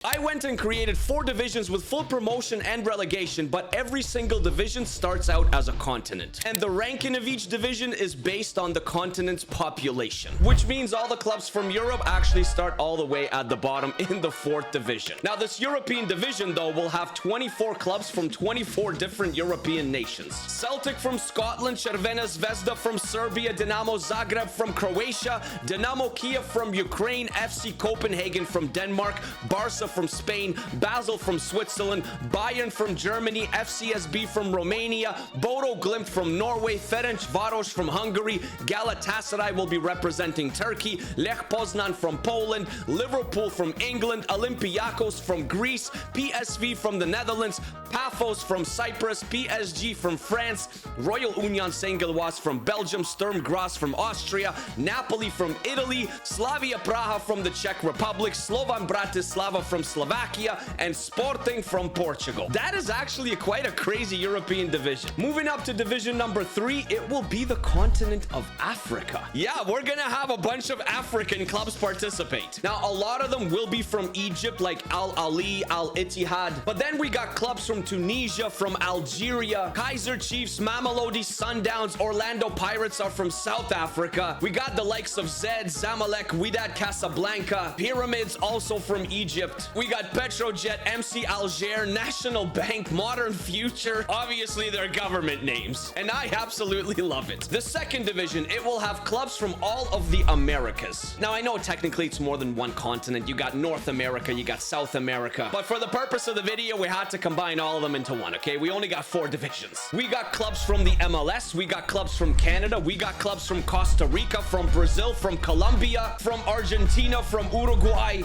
I went and created 4 divisions with full promotion and relegation, but every single division starts out as a continent. And the ranking of each division is based on the continent's population, which means all the clubs from Europe actually start all the way at the bottom in the 4th division. Now, this European division, though, will have 24 clubs from 24 different European nations. Celtic from Scotland, Crvena Zvezda from Serbia, Dinamo Zagreb from Croatia, Dinamo Kiev from Ukraine, FC Copenhagen from Denmark, Barca from Spain, Basel from Switzerland, Bayern from Germany, FCSB from Romania, Bodo Glimt from Norway, Ferencvaros from Hungary, Galatasaray will be representing Turkey, Lech Poznan from Poland, Liverpool from England, Olympiacos from Greece, PSV from the Netherlands, Paphos from Cyprus, PSG from France, Royal Union Saint-Gilloise from Belgium, Sturm Graz from Austria, Napoli from Italy, Slavia Praha from the Czech Republic, Slovan Bratislava from Slovakia, and Sporting from Portugal. That is actually quite a crazy European division. Moving up to division number 3, it will be the continent of Africa. Yeah, we're gonna have a bunch of African clubs participate. Now, a lot of them will be from Egypt, like Al Ahly, Al Ittihad. But then we got clubs from Tunisia, from Algeria, Kaiser Chiefs, Mamelodi Sundowns, Orlando Pirates are from South Africa. We got the likes of Zed, Zamalek, Wydad Casablanca, Pyramids also from Egypt. We got Petrojet, MC Alger, National Bank, Modern Future. Obviously, they're government names, and I absolutely love it. The 2nd division, it will have clubs from all of the Americas. Now, I know technically it's more than one continent. You got North America, you got South America, but for the purpose of the video, we had to combine all of them into one, okay? We only got 4 divisions. We got clubs from the MLS, we got clubs from Canada, we got clubs from Costa Rica, from Brazil, from Colombia, from Argentina, from Uruguay,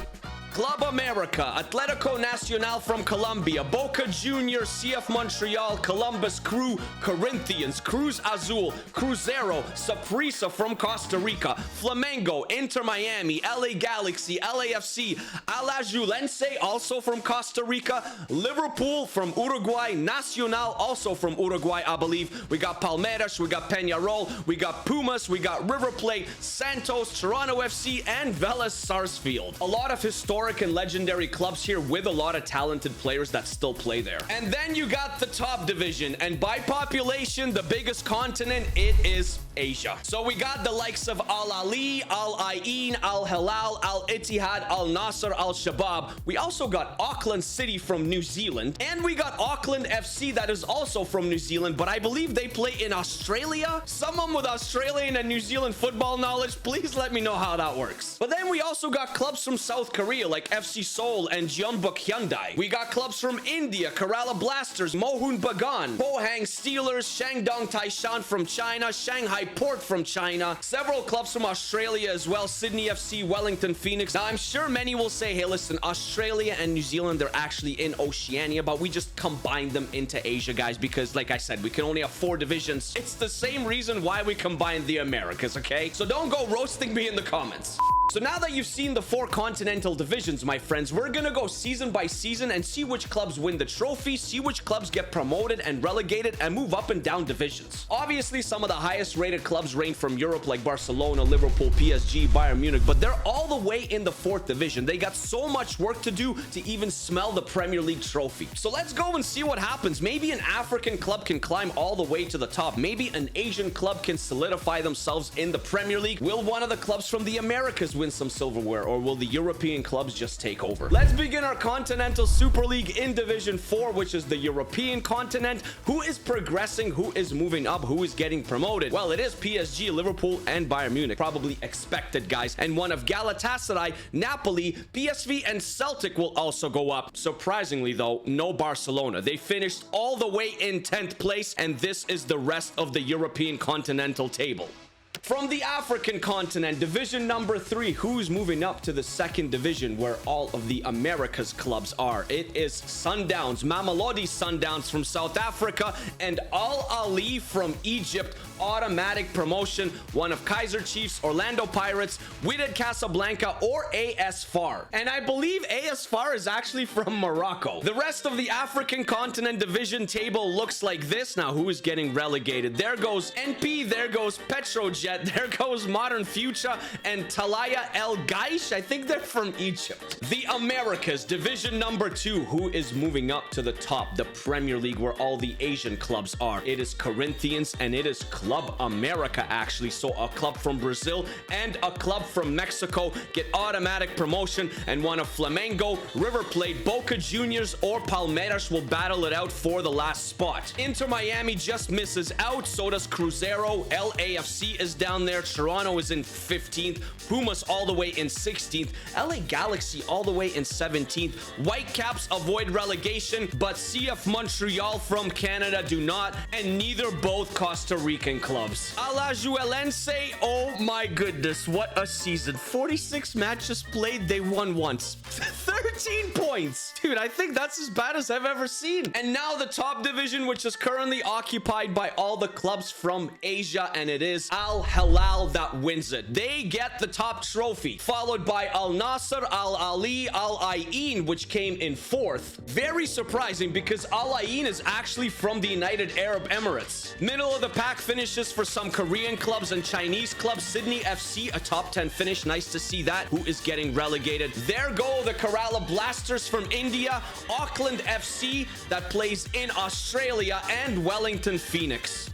Club America, Atletico Nacional from Colombia, Boca Juniors, CF Montreal, Columbus Crew, Corinthians, Cruz Azul, Cruzeiro, Saprissa from Costa Rica, Flamengo, Inter Miami, LA Galaxy, LAFC, Alajuelense, also from Costa Rica, Liverpool from Uruguay, Nacional, also from Uruguay, I believe. We got Palmeiras, we got Peñarol, we got Pumas, we got River Plate, Santos, Toronto FC, and Vélez Sarsfield. A lot of historic and legendary clubs here with a lot of talented players that still play there. And then you got the top division, and by population, the biggest continent, it is Asia. So we got the likes of Al Ahly, Al Ain, Al Hilal, Al Ittihad, Al Nasser, Al Shabab. We also got Auckland City from New Zealand, and we got Auckland FC that is also from New Zealand, but I believe they play in Australia. Someone with Australian and New Zealand football knowledge, please let me know how that works. But then we also got clubs from South Korea like FC Seoul and Jeonbuk Hyundai. We got clubs from India, Kerala Blasters, Mohun Bagan, Pohang Steelers, Shandong Taishan from China, Shanghai Port from China, several clubs from Australia as well, Sydney FC, Wellington Phoenix. Now, I'm sure many will say, hey, listen, Australia and New Zealand, they're actually in Oceania, but we just combined them into Asia, guys, because like I said, we can only have 4 divisions. It's the same reason why we combined the Americas, okay? So don't go roasting me in the comments. So now that you've seen the 4 continental divisions, my friends, we're gonna go season by season and see which clubs win the trophy, see which clubs get promoted and relegated and move up and down divisions. Obviously, some of the highest rated clubs range from Europe like Barcelona, Liverpool, PSG, Bayern Munich, but they're all the way in the 4th division. They got so much work to do to even smell the Premier League trophy. So let's go and see what happens. Maybe an African club can climb all the way to the top. Maybe an Asian club can solidify themselves in the Premier League. Will one of the clubs from the Americas win some silverware, or will the European clubs just take over? Let's begin our Continental Super League in Division 4, which is the European continent. Who is progressing? Who is moving up? Who is getting promoted? Well, it is PSG, Liverpool, and Bayern Munich. Probably expected, guys. And one of Galatasaray, Napoli, PSV, and Celtic will also go up. Surprisingly, though, no Barcelona. They finished all the way in 10th place, and this is the rest of the European continental table. From the African continent, division number 3, who's moving up to the 2nd division where all of the Americas clubs are? It is Sundowns, Mamelodi Sundowns from South Africa, and Al Ahly from Egypt. automatic promotion. One of Kaiser Chiefs, Orlando Pirates, Wydad Casablanca, or AS FAR. And I believe AS FAR is actually from Morocco. The rest of the African continent division table looks like this. Now, who is getting relegated? There goes NP, there goes Petrojet, there goes Modern Future, and Talaya El Gaish. I think they're from Egypt. The Americas, division number 2. Who is moving up to the top? The Premier League, where all the Asian clubs are. It is Corinthians, and it is Club America, actually. So a club from Brazil and a club from Mexico get automatic promotion, and one of Flamengo, River Plate, Boca Juniors, or Palmeiras will battle it out for the last spot. Inter Miami just misses out. So does Cruzeiro. LAFC is down there. Toronto is in 15th. Pumas all the way in 16th. LA Galaxy all the way in 17th. Whitecaps avoid relegation, but CF Montreal from Canada do not, and neither both Costa Rican clubs. Alajuelense, oh my goodness, what a season. 46 matches played, they won once. 13 points. Dude, I think that's as bad as I've ever seen. And now the top division, which is currently occupied by all the clubs from Asia, and it is Al Hilal that wins it. They get the top trophy, followed by Al Nasser, Al Ali, Al Ain, which came in 4th. Very surprising, because Al Ain is actually from the United Arab Emirates. Middle of the pack finishes for some Korean clubs and Chinese clubs. Sydney FC, a top 10 finish. Nice to see that. Who is getting relegated? There go the Kerala Blasters from India, Auckland FC that plays in Australia, and Wellington Phoenix.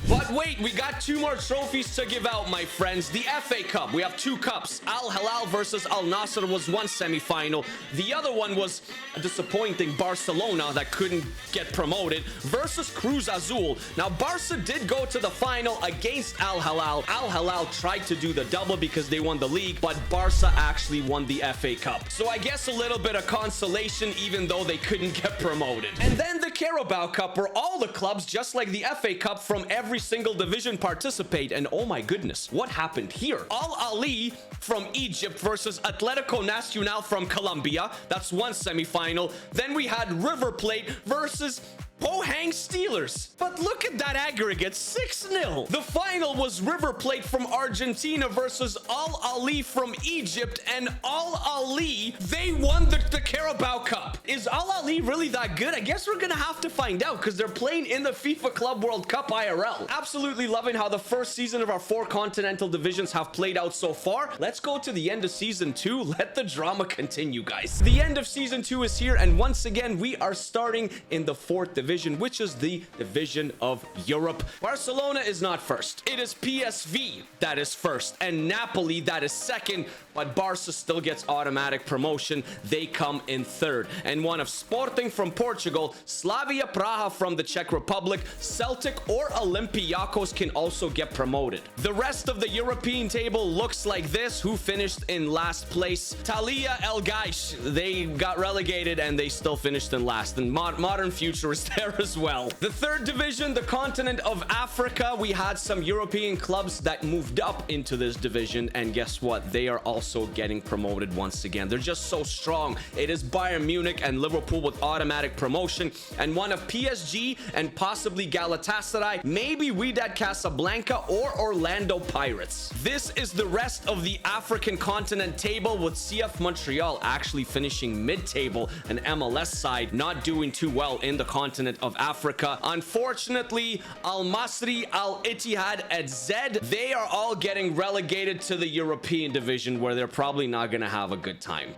But wait, we got 2 more trophies to give out, my friends. The FA Cup. We have 2 cups. Al Hilal versus Al Nasser was one semi-final. The other one was a disappointing Barcelona that couldn't get promoted versus Cruz Azul. Now, Barca did go to the final against Al Hilal. Al Hilal tried to do the double because they won the league, but Barca actually won the FA Cup. So I guess a little bit of consolation, even though they couldn't get promoted. And then the Carabao Cup, where all the clubs, just like the FA Cup, from every single division participate. And oh my goodness, what happened here? Al Ali from Egypt versus Atletico Nacional from Colombia. That's one semi-final. Then we had River Plate versus Pohang Steelers. But look at that aggregate, 6-0. The final was River Plate from Argentina versus Al Ali from Egypt, and Al Ali, they won the Carabao Cup. Is Al Ali really that good? I guess we're gonna have to find out, because they're playing in the FIFA Club World Cup IRL. Absolutely loving how the first season of our 4 continental divisions have played out so far. Let's go to the end of season 2. Let the drama continue, guys. The end of season 2 is here, and once again, we are starting in the 4th division, which is the division of Europe. Barcelona is not first. It is PSV that is first, and Napoli that is second, but Barca still gets automatic promotion. They come in 3rd. And one of Sporting from Portugal, Slavia Praha from the Czech Republic, Celtic or Olympiacos can also get promoted. The rest of the European table looks like this. Who finished in last place? Talaya El Gaish. They got relegated and they still finished in last. And Modern Future is there as well. The 3rd division, the continent of Africa, we had some European clubs that moved up into this division, and guess what? They are also getting promoted once again. They're just so strong. It is Bayern Munich and Liverpool with automatic promotion, and one of PSG and possibly Galatasaray, maybe Wydad Casablanca or Orlando Pirates. This is the rest of the African continent table, with CF Montreal actually finishing mid-table, and MLS side not doing too well in the continent of Africa. Unfortunately, Al Masri, Al Ittihad, and Zed, they are all getting relegated to the European division, where they're probably not gonna have a good time.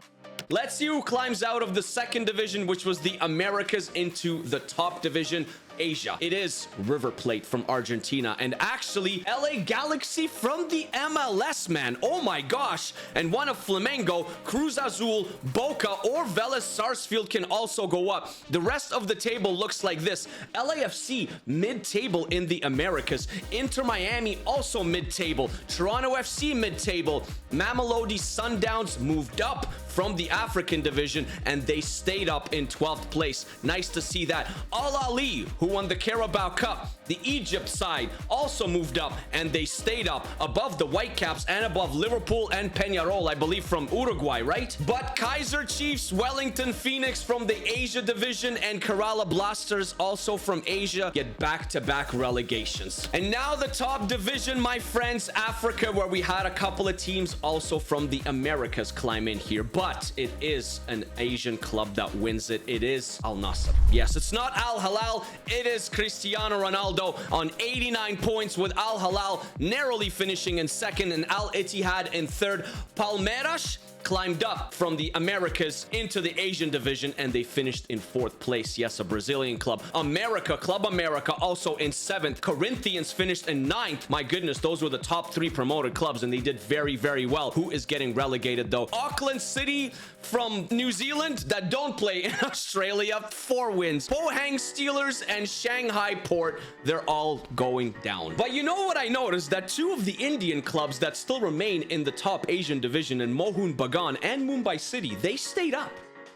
Let's see who climbs out of the 2nd division, which was the Americas, into the top division, Asia. It is River Plate from Argentina, and actually LA Galaxy from the MLS, man. Oh my gosh. And one of Flamengo, Cruz Azul, Boca, or Vélez Sarsfield can also go up. The rest of the table looks like this. LAFC mid-table in the Americas. Inter Miami also mid-table. Toronto FC mid-table. Mamelodi Sundowns moved up from the African division, and they stayed up in 12th place. Nice to see that. Al Ali, who won the Carabao Cup. The Egypt side also moved up, and they stayed up above the Whitecaps and above Liverpool and Peñarol, I believe, from Uruguay, right? But Kaiser Chiefs, Wellington Phoenix from the Asia division, and Kerala Blasters, also from Asia, get back-to-back relegations. And now the top division, my friends, Africa, where we had a couple of teams also from the Americas climb in here. But it is an Asian club that wins it. It is Al Nassr. Yes, it's not Al Hilal. It is Cristiano Ronaldo on 89 points, with Al Hilal narrowly finishing in second and Al Ittihad in third. Palmeiras climbed up from the Americas into the Asian division, and they finished in fourth place. Yes, a Brazilian club. Club America also in seventh. Corinthians finished in ninth. My goodness, those were the top three promoted clubs, and they did very, very well. Who is getting relegated though? Auckland City from New Zealand that don't play in Australia, 4 wins. Pohang Steelers and Shanghai Port, they're all going down. But you know what I noticed? That 2 of the Indian clubs that still remain in the top Asian division, in Mohun Bagan and Mumbai City, they stayed up.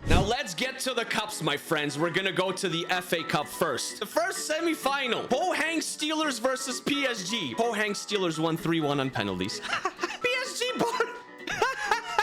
Now let's get to the cups, my friends. We're gonna go to the FA Cup first. The first semi-final, Pohang Steelers versus PSG. Pohang Steelers won 3-1 on penalties. PSG bought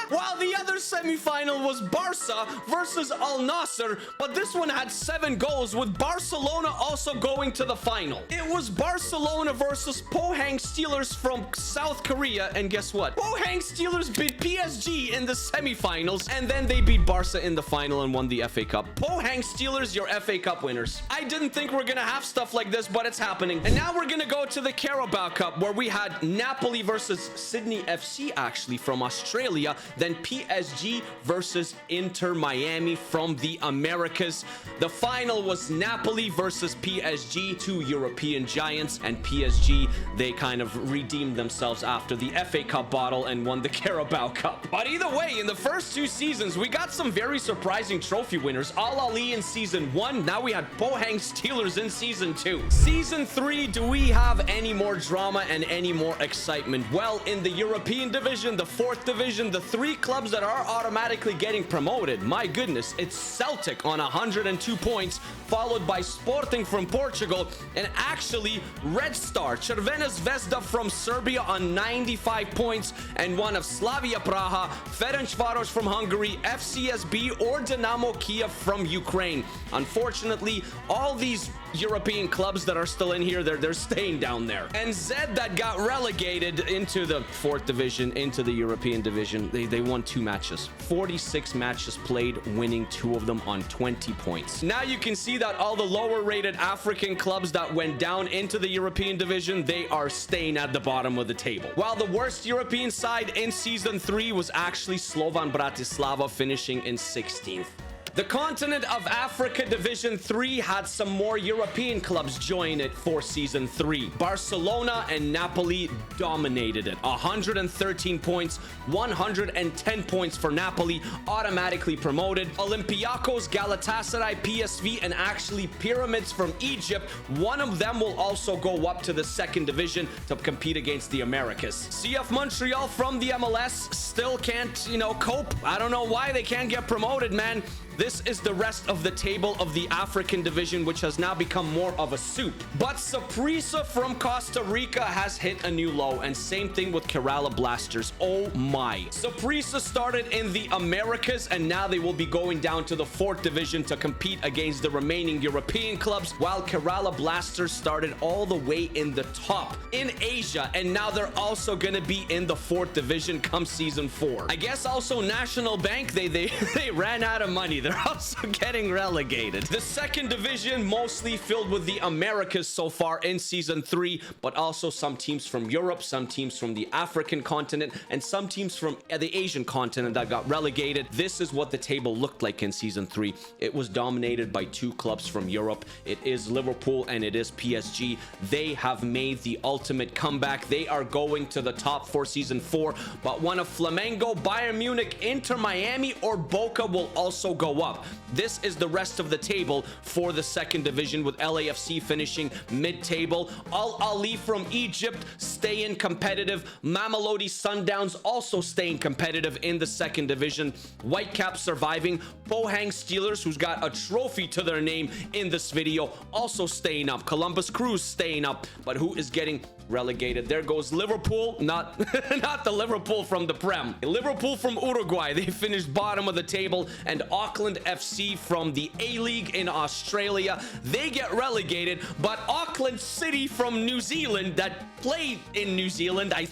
while the other semi-final was Barca versus Al Nassr, but this one had 7 goals, with Barcelona also going to the final. It was Barcelona versus Pohang Steelers from South Korea, and guess what? Pohang Steelers beat PSG in the semi-finals, and then they beat Barca in the final and won the FA Cup. Pohang Steelers, your FA Cup winners. I didn't think we're gonna have stuff like this, but it's happening. And now we're gonna go to the Carabao Cup, where we had Napoli versus Sydney FC, actually, from Australia. Then PSG versus Inter Miami from the Americas. The final was Napoli versus PSG, 2 European giants, and PSG, they kind of redeemed themselves after the FA Cup bottle and won the Carabao Cup. But either way, in the first 2 seasons, we got some very surprising trophy winners. Al Ali in season 1. Now we had Pohang Steelers in season 2. Season 3, do we have any more drama and any more excitement? Well, in the European division, the 4th division, the 3 clubs that are automatically getting promoted, my goodness, it's Celtic on 102 points, followed by Sporting from Portugal, and actually Red Star, Crvena Zvezda from Serbia on 95 points, and one of Slavia Praha, Ferencvaros from Hungary, FCSB, or Dynamo Kiev from Ukraine. Unfortunately, all these European clubs that are still in here, they're staying down there. And Zed, that got relegated into the 4th division, into the European division, they won 2 matches. 46 matches played, winning 2 of them on 20 points. Now you can see that all the lower rated African clubs that went down into the European division, they are staying at the bottom of the table. While the worst European side in season 3 was actually Slovan Bratislava, finishing in 16th. The Continent of Africa Division 3 had some more European clubs join it for Season 3. Barcelona and Napoli dominated it. 113 points, 110 points for Napoli, automatically promoted. Olympiacos, Galatasaray, PSV, and actually Pyramids from Egypt, one of them will also go up to the 2nd division to compete against the Americas. CF Montreal from the MLS still can't, cope. I don't know why they can't get promoted, man. This is the rest of the table of the African division, which has now become more of a soup. But Saprissa from Costa Rica has hit a new low, and same thing with Kerala Blasters. Oh my. Saprissa started in the Americas, and now they will be going down to the 4th division to compete against the remaining European clubs, while Kerala Blasters started all the way in the top in Asia, and now they're also going to be in the 4th division come season 4. I guess also National Bank, they ran out of money. They're also getting relegated. The 2nd division mostly filled with the Americas so far in season 3, but also some teams from Europe, some teams from the African continent, and some teams from the Asian continent that got relegated. This is what the table looked like in season 3. It was dominated by 2 clubs from Europe. It is Liverpool and it is PSG. They have made the ultimate comeback. They are going to the top for season 4, but one of Flamengo, Bayern Munich, Inter Miami, or Boca will also go go up. This is the rest of the table for the second division, with LAFC finishing mid-table. Al Ali from Egypt staying competitive. Mamelodi Sundowns also staying competitive in the second division. Whitecap surviving. Pohang Steelers, who's got a trophy to their name in this video, also staying up. Columbus Crew staying up, but who is getting relegated? There goes Liverpool, not not the Liverpool from the Prem. Liverpool from Uruguay, they finished bottom of the table. And Auckland FC from the A-League in Australia, they get relegated. But Auckland City from New Zealand, that play in New Zealand, I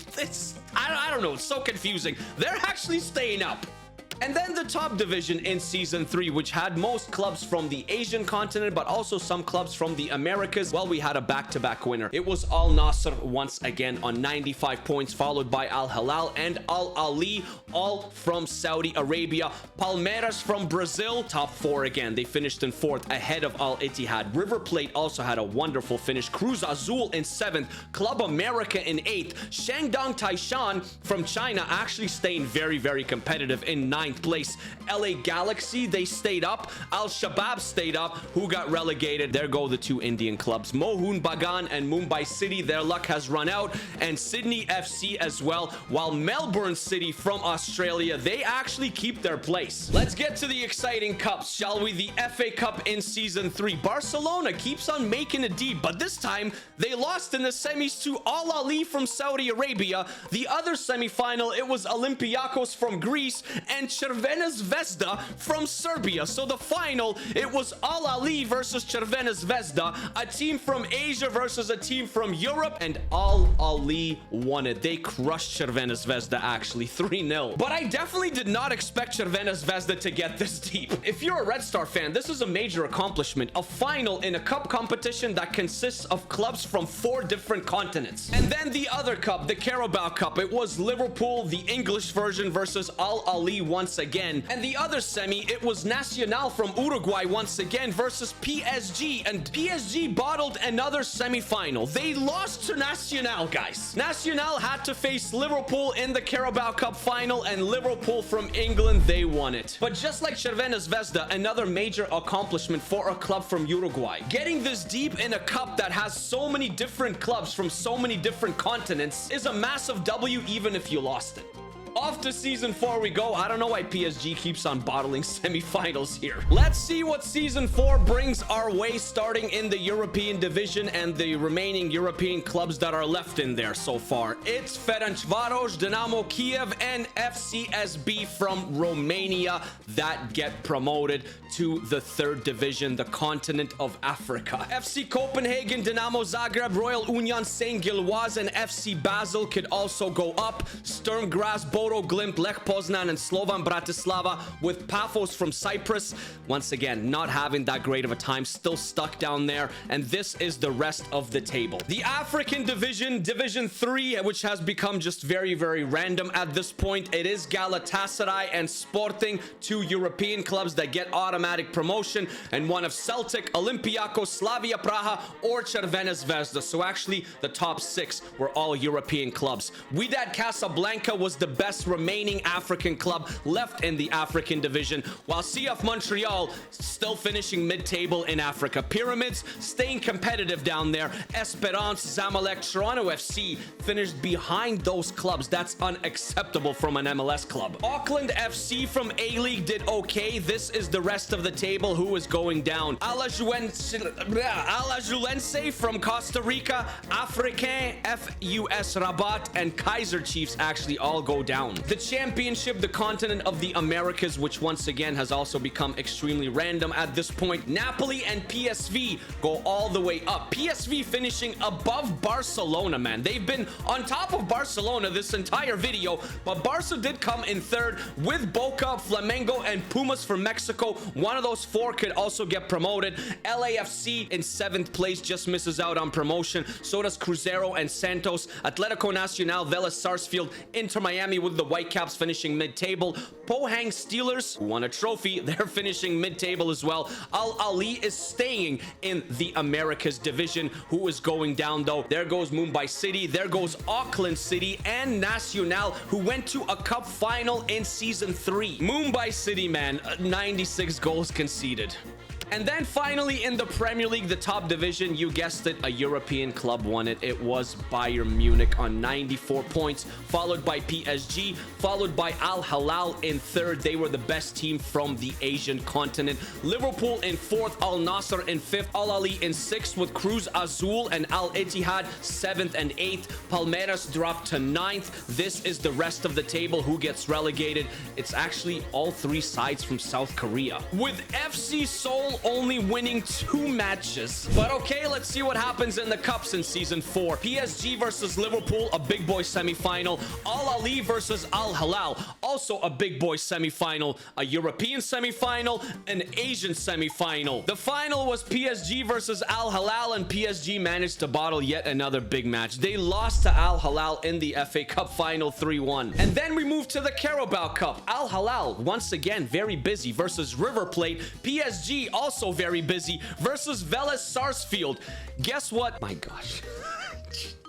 don't know, it's so confusing. They're actually staying up. And then the top division in Season 3, which had most clubs from the Asian continent, but also some clubs from the Americas. Well, we had a back-to-back winner. It was Al Nassr once again on 95 points, followed by Al Hilal and Al Ali, all from Saudi Arabia. Palmeiras from Brazil, top 4 again. They finished in 4th, ahead of Al Ittihad. River Plate also had a wonderful finish. Cruz Azul in 7th. Club America in 8th. Shandong Taishan from China actually staying very, very competitive in 9th place. LA Galaxy, they stayed up. Al Shabab stayed up. Who got relegated? There go the 2 Indian clubs. Mohun Bagan and Mumbai City, their luck has run out. And Sydney FC as well. While Melbourne City from Australia, they actually keep their place. Let's get to the exciting cups, shall we? The FA Cup in Season 3. Barcelona keeps on making it deep, but this time they lost in the semis to Al Ali from Saudi Arabia. The other semi-final, it was Olympiacos from Greece and Crvena Zvezda from Serbia. So the final, it was Al Ali versus Crvena Zvezda, a team from Asia versus a team from Europe, and Al Ali won it. They crushed Crvena Zvezda actually 3-0. But I definitely did not expect Crvena Zvezda to get this deep. If you're a Red Star fan, this is a major accomplishment. A final in a cup competition that consists of clubs from 4 different continents. And then the other cup, the Carabao Cup, it was Liverpool, the English version, versus Al Ali once again. And the other semi, it was Nacional from Uruguay once again versus PSG. And PSG bottled another semi-final. They lost to Nacional, guys. Nacional had to face Liverpool in the Carabao Cup final, and Liverpool from England, they won it. But just like Crvena Zvezda, another major accomplishment for a club from Uruguay. Getting this deep in a cup that has so many different clubs from so many different continents is a massive W, even if you lost it. Off to Season 4 we go. I don't know why PSG keeps on bottling semi-finals here. Let's see what Season 4 brings our way, starting in the European division and the remaining European clubs that are left in there so far. It's Ferencvaros, Dynamo Kiev, and FCSB from Romania that get promoted to the 3rd division, the continent of Africa. FC Copenhagen, Dynamo Zagreb, Royal Union St. Gilloise, and FC Basel could also go up. Sturm Graz, Bodo Glimt, Lech Poznan, and Slovan Bratislava, with Paphos from Cyprus once again not having that great of a time, still stuck down there. And this is the rest of the table. The African division, Division 3, which has become just very, very random at this point. It is Galatasaray and Sporting, 2 European clubs that get automatic promotion, and one of Celtic, Olympiacos, Slavia Praha, or Crvena Zvezda. So actually the top 6 were all European clubs. Wydad Casablanca was the best remaining African club left in the African division, while CF Montreal still finishing mid-table in Africa. Pyramids staying competitive down there. Esperance, Zamalek, Toronto FC finished behind those clubs. That's unacceptable from an MLS club. Auckland FC from A-League did okay. This is the rest of the table. Who is going down? Alajuelense from Costa Rica, Africain, FUS Rabat, and Kaiser Chiefs actually all go down. The championship, the continent of the Americas, which once again has also become extremely random at this point. Napoli and PSV go all the way up. PSV finishing above Barcelona, man. They've been on top of Barcelona this entire video, but Barca did come in 3rd with Boca, Flamengo, and Pumas from Mexico. One of those 4 could also get promoted. LAFC in 7th place just misses out on promotion. So does Cruzeiro and Santos. Atletico Nacional, Vélez Sarsfield, Inter Miami with with the Whitecaps finishing mid-table. Pohang Steelers, who won a trophy, they're finishing mid-table as well. Al Ahly is staying in the Americas division. Who is going down though? There goes Mumbai City, there goes Auckland City, and Nacional, who went to a cup final in season 3. Mumbai City, man, 96 goals conceded. And then finally in the Premier League, the top division, you guessed it, a European club won it. It was Bayern Munich on 94 points, followed by PSG, followed by Al Hilal in third. They were the best team from the Asian continent. Liverpool in fourth, Al Nassr in fifth, Al Ahly in sixth with Cruz Azul and Al Ittihad seventh and eighth. Palmeiras dropped to ninth. This is the rest of the table. Who gets relegated? It's actually all three sides from South Korea, with FC Seoul only winning 2 matches. But okay, let's see what happens in the cups in season 4. PSG versus Liverpool, a big boy semi-final. Al Ahly versus Al Hilal, also a big boy semi-final. A European semi-final, an Asian semi-final. The final was PSG versus Al Hilal, and PSG managed to bottle yet another big match. They lost to Al Hilal in the FA Cup final 3-1. And then we move to the Carabao Cup. Al Hilal, once again, very busy versus River Plate. PSG, also very busy, versus Vélez Sarsfield. Guess what? My gosh.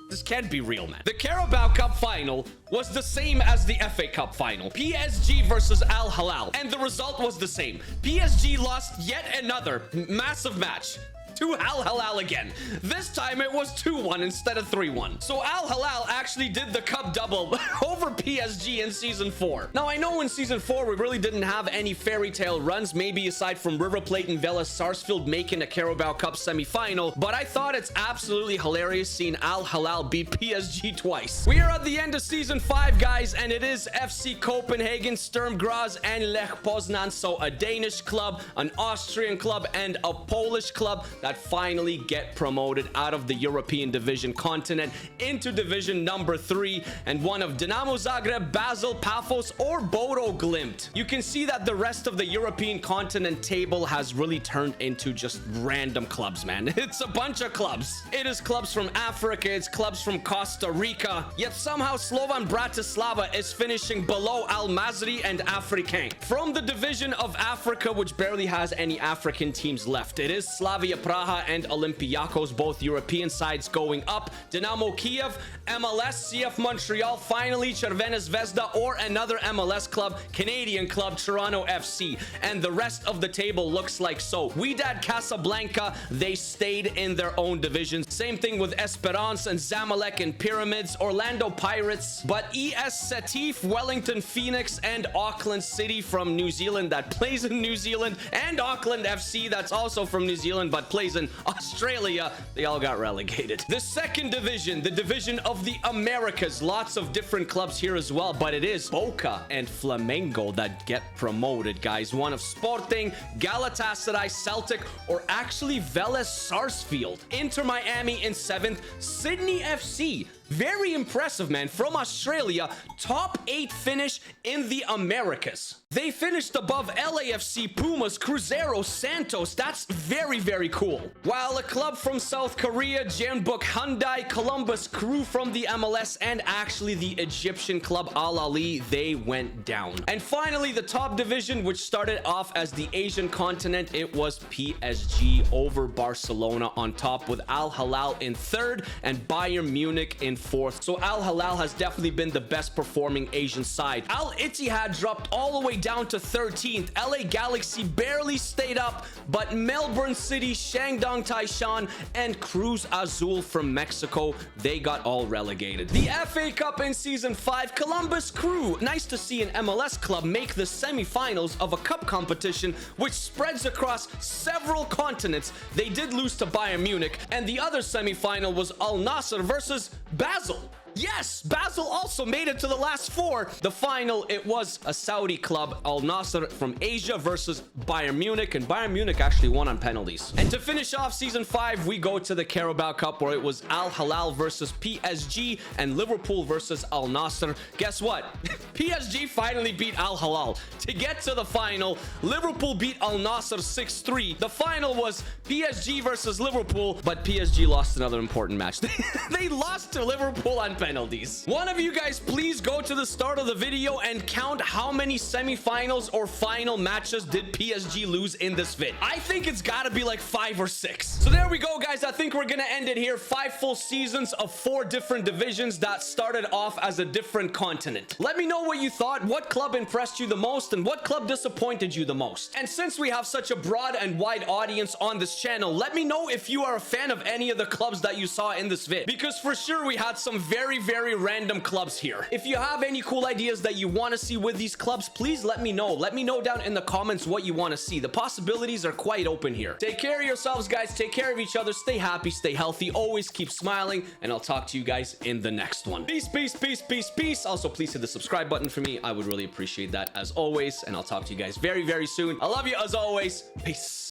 This can't be real, man. The Carabao Cup final was the same as the FA Cup final. PSG versus Al Hilal. And the result was the same. PSG lost yet another massive match to Al Hilal again. This time it was 2-1 instead of 3-1. So Al Hilal actually did the cup double over PSG in season 4. Now I know in season 4 we really didn't have any fairy tale runs, maybe aside from River Plate and Vélez Sarsfield making a Carabao Cup semi-final, but I thought it's absolutely hilarious seeing Al Hilal beat PSG twice. We are at the end of season 5, guys, and it is FC Copenhagen, Sturm Graz, and Lech Poznan. So a Danish club, an Austrian club, and a Polish club that finally get promoted out of the European division continent into division number 3, and one of Dinamo Zagreb, Basel, Paphos, or Bodo Glimt. You can see that the rest of the European continent table has really turned into just random clubs, man. It's a bunch of clubs. It is clubs from Africa, it's clubs from Costa Rica, yet somehow Slovan Bratislava is finishing below Al Mazri and Africain. From the division of Africa, which barely has any African teams left, it is Slavia Praha and Olympiacos, both European sides going up. Dynamo Kiev, MLS, CF Montreal, finally Červena Zvezda, or another MLS club, Canadian club, Toronto FC. And the rest of the table looks like so. Wydad Casablanca, they stayed in their own division. Same thing with Esperance and Zamalek and Pyramids, Orlando Pirates, but ES Setif, Wellington Phoenix, and Auckland City from New Zealand that plays in New Zealand, and Auckland FC that's also from New Zealand but plays in Australia, they all got relegated. The second division, the division of the Americas, lots of different clubs here as well, but it is Boca and Flamengo that get promoted, guys. One of Sporting, Galatasaray, Celtic, or actually Vélez Sarsfield. Inter Miami in 7th, Sydney FC. Very impressive, man. From Australia, top 8 finish in the Americas. They finished above LAFC, Pumas, Cruzeiro, Santos. That's very, very cool. While a club from South Korea, Jeonbuk Hyundai, Columbus Crew from the MLS, and actually the Egyptian club Al Ahly, they went down. And finally, the top division, which started off as the Asian continent, it was PSG over Barcelona on top, with Al Hilal in 3rd and Bayern Munich in 4th. So Al Hilal has definitely been the best performing Asian side. Al Ittihad dropped all the way down to 13th. LA Galaxy barely stayed up, but Melbourne City, Shandong Taishan, and Cruz Azul from Mexico, they got all relegated. The FA Cup in season 5, Columbus Crew. Nice to see an MLS club make the semi-finals of a cup competition which spreads across several continents. They did lose to Bayern Munich, and the other semi-final was Al Nassr versus Basel. Yes, Basel also made it to the last 4. The final, it was a Saudi club, Al Nassr from Asia versus Bayern Munich, and Bayern Munich actually won on penalties. And to finish off season 5, we go to the Carabao Cup, where it was Al Hilal versus PSG and Liverpool versus Al Nassr. Guess what? PSG finally beat Al Hilal to get to the final. Liverpool beat Al Nassr 6-3. The final was PSG versus Liverpool, but PSG lost another important match. They lost to Liverpool on penalties. One of you guys please go to the start of the video and count how many semifinals or final matches did PSG lose in this vid. I think it's gotta be like 5 or 6. So there we go, guys. I think we're gonna end it here. 5 full seasons of 4 different divisions that started off as a different continent. Let me know what you thought. What club impressed you the most and what club disappointed you the most? And since we have such a broad and wide audience on this channel, let me know if you are a fan of any of the clubs that you saw in this vid, because for sure we had some very random clubs here. If you have any cool ideas that you want to see with these clubs, please let me know. Let me know down in the comments what you want to see. The possibilities are quite open here. Take care of yourselves, guys. Take care of each other. Stay happy, stay healthy, always keep smiling, and I'll talk to you guys in the next one. Peace. Also, please hit the subscribe button for me. I would really appreciate that as always, and I'll talk to you guys very soon. I love you as always. Peace.